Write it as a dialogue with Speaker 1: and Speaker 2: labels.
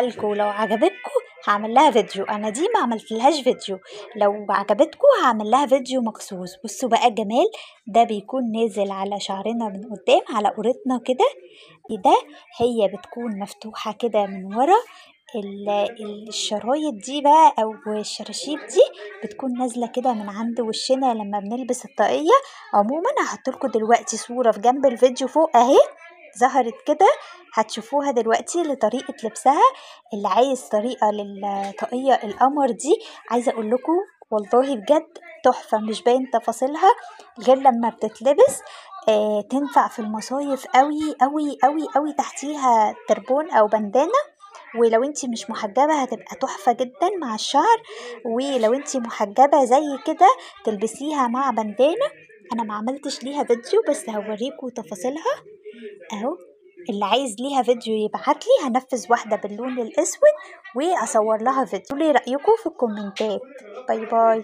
Speaker 1: لكم، لو عجبتكم هعمل لها فيديو. انا دي ما عملتلهاش فيديو، لو عجبتكم هعمل لها فيديو مخصوص. بصوا بقى الجمال ده بيكون نازل على شعرنا من قدام على قورتنا كده. ده هي بتكون مفتوحة كده من ورا. الشرايط دي بقى او الشراشيب دي بتكون نازلة كده من عند وشنا لما بنلبس الطاقية. عموما هحطلكوا دلوقتي صورة في جنب الفيديو فوق اهي، ظهرت كده، هتشوفوها دلوقتي لطريقة لبسها. اللي عايز طريقة للطاقية القمر دي، عايزة اقول لكم والله بجد تحفة، مش باين تفاصيلها غير لما بتتلبس. تنفع في المصايف قوي قوي قوي قوي، تحتيها تربون او بندانة. ولو انتي مش محجبة هتبقى تحفة جدا مع الشعر، ولو انتي محجبة زي كده تلبسيها مع بندانة. انا ما عملتش ليها فيديو بس هوريكم تفاصيلها اهو. اللي عايز ليها فيديو يبعتلي، هنفذ واحدة باللون الاسود واصور لها فيديو. قولي رأيكم في الكومنتات. باي باي.